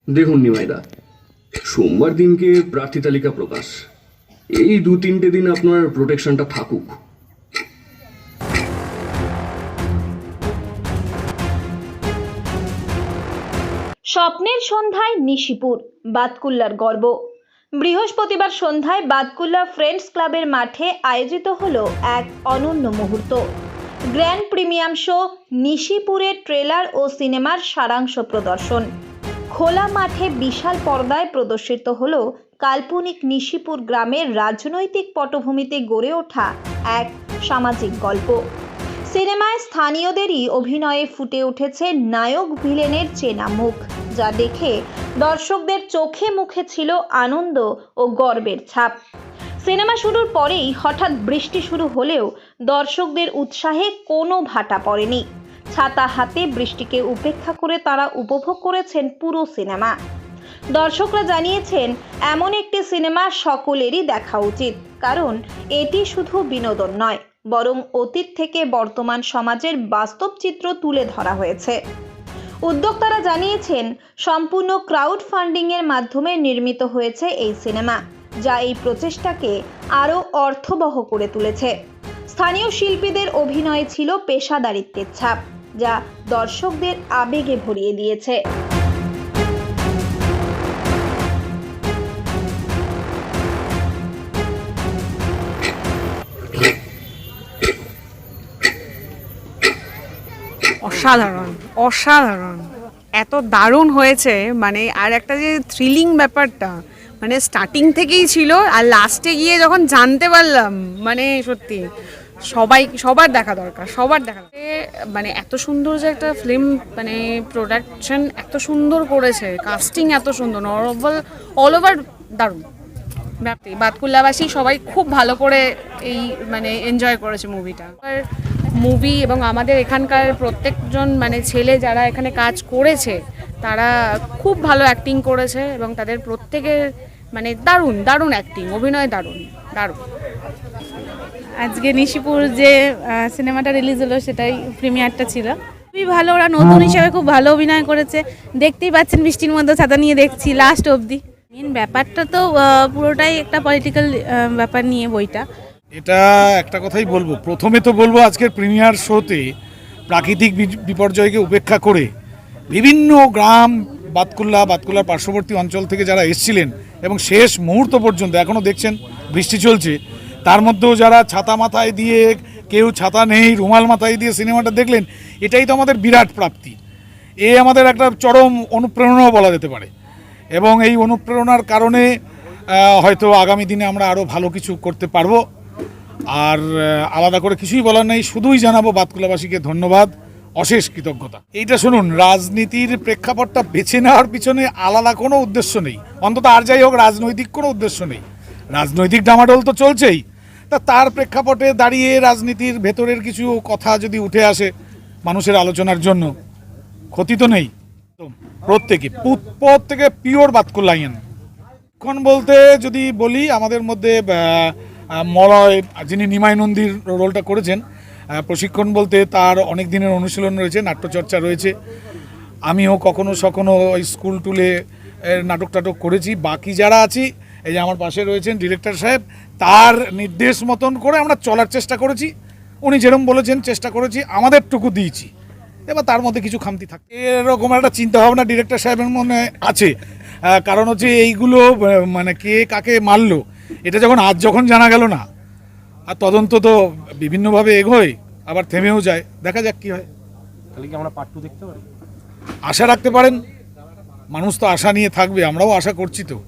দেখুন নিমাইদা, সোমবার দিনকে প্রার্থী তালিকা প্রকাশ। এই 2-3টে দিন আপনার প্রোটেকশনটা থাকুক। স্বপ্নের সন্ধ্যায় নিশিপুর, বাতকুল্লার গর্ব। বৃহস্পতিবার সন্ধ্যায় বাতকুল্লা ফ্রেন্ডস ক্লাবের মাঠে আয়োজিত হলো এক অনন্য মুহূর্ত। গ্র্যান্ড প্রিমিয়াম শো নিশিপুরের ট্রেলার ও সিনেমার সারাংশ প্রদর্শন। খোলা মাঠে বিশাল পর্দায় প্রদর্শিত হলো কাল্পনিক নিশিপুর গ্রামের রাজনৈতিক পটভূমিতে গড়ে ওঠা এক সামাজিক গল্প। সিনেমায় স্থানীয়দেরই অভিনয়ে ফুটে উঠেছে নায়ক ভিলেনের চেনা মুখ, যা দেখে দর্শকদের চোখে মুখে ছিল আনন্দ ও গর্বের ছাপ। সিনেমা শুরুর পরেই হঠাৎ বৃষ্টি শুরু হলেও দর্শকদের উৎসাহে কোনো ভাটা পড়েনি। ছাতা হাতে বৃষ্টিকে উপেক্ষা করে তারা উপভোগ করেছেন পুরো সিনেমা। দর্শকরা জানিয়েছেন, এমন একটি সিনেমা সকলেরই দেখা উচিত, কারণ এটি শুধু বিনোদন নয়, বরং অতীত থেকে বর্তমান সমাজের বাস্তব চিত্র তুলে ধরা হয়েছে। উদ্যোক্তারা জানিয়েছেন, সম্পূর্ণ ক্রাউড ফান্ডিংয়ের মাধ্যমে নির্মিত হয়েছে এই সিনেমা, যা এই প্রচেষ্টাকে আরও অর্থবহ করে তুলেছে। স্থানীয় শিল্পীদের অভিনয়ে ছিল পেশাদারিত্বের ছাপ, যা দর্শকদের আবেগে ভরিয়ে দিয়েছে। অসাধারণ অসাধারণ, এত দারুণ হয়েছে। মানে আর একটা যে থ্রিলিং ব্যাপারটা, মানে স্টার্টিং থেকেই ছিল, আর লাস্টে গিয়ে যখন জানতে পারলাম, মানে সত্যি সবার দেখা দরকার, সবার দেখা। মানে এত সুন্দর যে একটা ফিল্ম, মানে প্রোডাকশন এত সুন্দর করেছে, কাস্টিং এত সুন্দর, অল ওভার দারুণ। বাতকুল্লাবাসী সবাই খুব ভালো করে এই মানে এনজয় করেছে মুভি এবং আমাদের এখানকার প্রত্যেকজন মানে ছেলে যারা এখানে কাজ করেছে তারা খুব ভালো অ্যাক্টিং করেছে এবং তাদের প্রত্যেকের মানে দারুণ দারুণ অ্যাক্টিং, অভিনয় দারুণ দারুণ। আজকে নিশিপুর যে সিনেমাটা রিলিজ হলো সেটাই প্রিমিয়ারটা ছিল, খুবই ভালো। ওরা নতুন হিসেবে খুব ভালো অভিনয় করেছে, দেখতেই পাচ্ছেন বৃষ্টির মধ্যে ছাতা নিয়ে দেখছি লাস্ট অবধি। মেন ব্যাপারটা তো পুরোটাই একটা পলিটিক্যাল ব্যাপার নিয়ে বইটা। এটা একটা কথাই বলবো, প্রথমে তো বলবো আজকের প্রিমিয়ার শোতে প্রাকৃতিক বিপর্যয়কে উপেক্ষা করে বিভিন্ন গ্রাম বাতকুল্লার পার্শ্ববর্তী অঞ্চল থেকে যারা এসেছিলেন এবং শেষ মুহূর্ত পর্যন্ত এখনও দেখছেন বৃষ্টি চলছে, তার মধ্যেও যারা ছাতা মাথায় দিয়ে, কেউ ছাতা নেই রুমাল মাথায় দিয়ে সিনেমাটা দেখলেন, এটাই তো আমাদের বিরাট প্রাপ্তি। আমাদের একটা চরম অনুপ্রেরণাও বলা যেতে পারে এবং এই অনুপ্রেরণার কারণে হয়তো আগামী দিনে আমরা আরও ভালো কিছু করতে পারবো। আর আলাদা করে কিছুই বলার নেই, শুধুই জানাবো বাতকুল্লাবাসীকে ধন্যবাদ, অশেষ কৃতজ্ঞতা। এইটা শুনুন, রাজনীতির প্রেক্ষাপটটা বেছে নেওয়ার পিছনে আলাদা কোনো উদ্দেশ্য নেই, অন্তত আর যাই হোক রাজনৈতিক কোনো উদ্দেশ্য নেই। রাজনৈতিক ডামাডোল তো চলছেই, তার প্রেক্ষাপটে দাঁড়িয়ে রাজনীতির ভেতরের কিছু কথা যদি উঠে আসে মানুষের আলোচনার জন্য, ক্ষতি তো নেই। প্রত্যেকে পিওর বাতকুল্লাইয়ান। এখন বলতে যদি বলি, আমাদের মধ্যে মলয় যিনি নিমাই নন্দীর রোলটা করেছেন, প্রশিক্ষণ বলতে তার অনেক দিনের অনুশীলন রয়েছে, নাট্যচর্চা রয়েছে। আমিও কখনো ওই স্কুল টুলে নাটক টাটক করেছি। বাকি যারা আছি, এই যে আমার পাশে রয়েছেন ডিরেক্টর সাহেব, তার নির্দেশ মতন করে আমরা চলার চেষ্টা করেছি। উনি যেরকম বলেছেন চেষ্টা করেছি, আমাদেরটুকু দিয়েছি। এবার তার মধ্যে কিছু খামতি থাকে, এরকম একটা চিন্তাভাবনা ডিরেক্টর সাহেবের মনে আছে। কারণ হচ্ছে এইগুলো মানে কে কাকে মারলো এটা যখন জানা গেল না, আর তদন্ত তো বিভিন্নভাবে এগোয়, আবার থেমেও যায়। দেখা যাক কি হয়। তাহলে কি আমরা পার্ট 2 দেখতে পারি? আশা রাখতে পারেন, মানুষ তো আশা নিয়ে থাকবে, আমরাও আশা করছি তো।